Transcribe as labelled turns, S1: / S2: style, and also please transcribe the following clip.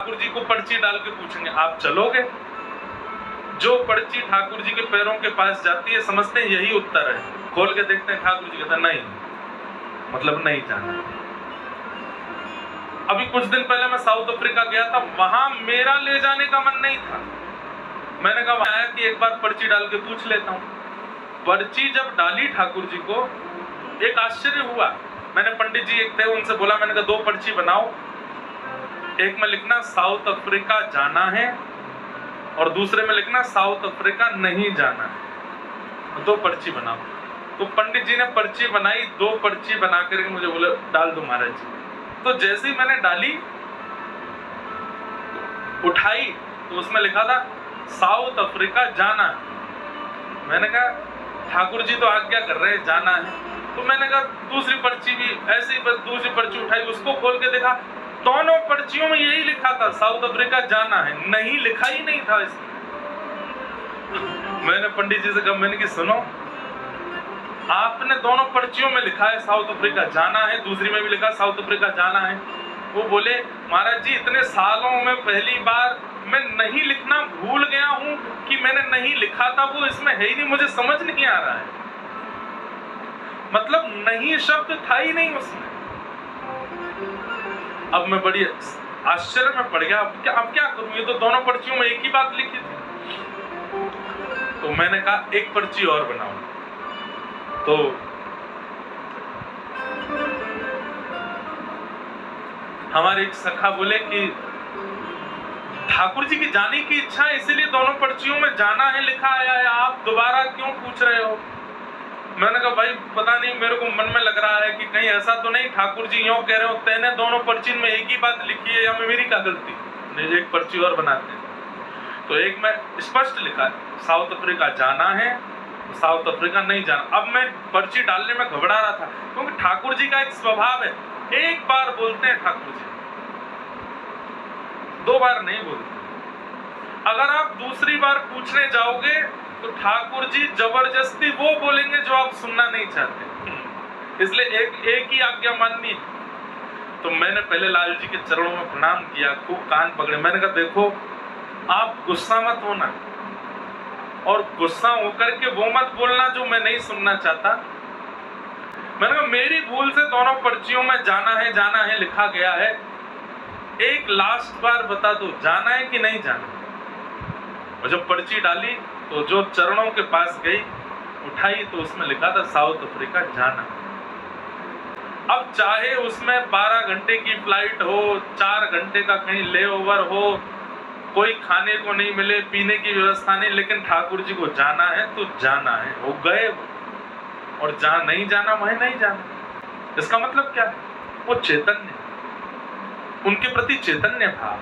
S1: ठाकुर जी को पर्ची डाल के पूछेंगे आप चलोगे? जो पर्ची ठाकुर जी के पैरों के पास जाती है समझते हैं यही उत्तर है, खोल के देखते हैं ठाकुर जी कहते हैं नहीं, मतलब नहीं जाना। अभी कुछ दिन पहले मैं साउथ अफ्रीका गया था, वहां मेरा ले जाने का मन नहीं था। मैंने कहा आया कि एक बार पर्ची डाल के पूछ लेता हूं। पर्ची जब डाली ठाकुर जी को, एक आश्चर्य हुआ। मैंने पंडित जी एक थे उनसे बोला, मैंने कहा 2 पर्ची बनाओ, एक में लिखना साउथ अफ्रीका जाना है और दूसरे में लिखना साउथ अफ्रीका नहीं जाना है, 2 पर्ची बनाओ। तो पंडित जी ने पर्ची बनाई, 2 पर्ची बना करके मुझे बोले डाल दो महाराज जी। तो जैसे ही मैंने डाली उठाई तो उसमें लिखा था साउथ अफ्रीका जाना है। मैंने कहा ठाकुर जी तो आज्ञा कर रहे हैं जाना है। तो मैंने कहा दूसरी पर्ची भी ऐसे ही, बस दूसरी पर्ची उठाई, उसको खोल के देखा, दोनों पर्चियों में यही लिखा था साउथ अफ्रीका जाना है, नहीं लिखा ही नहीं था इसमें। मैंने पंडित जी से कहा, मैंने कि सुनो, आपने दोनों पर्चियों में लिखा है साउथ अफ्रीका जाना है, दूसरी में भी लिखा साउथ अफ्रीका जाना है। वो बोले महाराज जी इतने सालों में पहली बार मैं नहीं लिखना भूल गया हूं कि मैंने नहीं लिखा था, वो इसमें है ही नहीं, मुझे समझ नहीं आ रहा है। मतलब नहीं शब्द था ही नहीं उसमें। अब मैं बड़ी आश्चर्य में पड़ गया, अब क्या करूं, ये तो दोनों पर्चियों में एक ही बात लिखी थी। तो मैंने कहा एक पर्ची और बनाओ। तो हमारे एक सखा बोले कि ठाकुर जी की जाने की इच्छा है इसीलिए दोनों पर्चियों में जाना है लिखा आया है, आप दोबारा क्यों पूछ रहे हो? मैंने कहा भाई पता नहीं, मेरे को मन में लग रहा है कि कहीं ऐसा तो नहीं ठाकुर जी यूं कह रहे हो तेने दोनों पर्ची में एक ही बात लिखी है, या मेरी क्या गलती, नहीं एक पर्ची और बनाते हैं। तो एक में स्पष्ट लिखा है साउथ अफ्रीका जाना है, साउथ अफ्रीका नहीं जाना। अब मैं पर्ची डालने में घबरा रहा था क्योंकि ठाकुर जी का एक स्वभाव है, एक बार बोलते हैं ठाकुर जी, 2 बार नहीं बोलते। अगर आप दूसरी बार पूछने जाओगे तो ठाकुर जी जबरदस्ती वो बोलेंगे जो आप सुनना नहीं चाहते, इसलिए एक ही आज्ञा माननी है। तो मैंने पहले लाल जी के चरणों में प्रणाम किया, खूब कान पकड़े, मैंने कहा देखो आप गुस्सा मत होना और गुस्सा होकर के वो मत बोलना जो मैं नहीं सुनना चाहता। मैंने कहा मेरी भूल से दोनों पर्चियों में जाना है लिखा गया है, एक लास्ट बार बता दो जाना है कि नहीं जाना। और जब पर्ची डाली तो जो चरणों के पास गई, उठाई तो उसमें लिखा था साउथ अफ्रीका जाना। अब चाहे उसमें 12 घंटे की फ्लाइट हो, 4 घंटे का कहीं लेओवर हो, कोई खाने को नहीं मिले, पीने की व्यवस्था नहीं, लेकिन ठाकुर जी को जाना है तो जाना है। वो गए और जहां नहीं जाना वहीं नहीं जाना। इसका मतलब क्या है? वो चैतन्य, उनके प्रति चैतन्य भाव।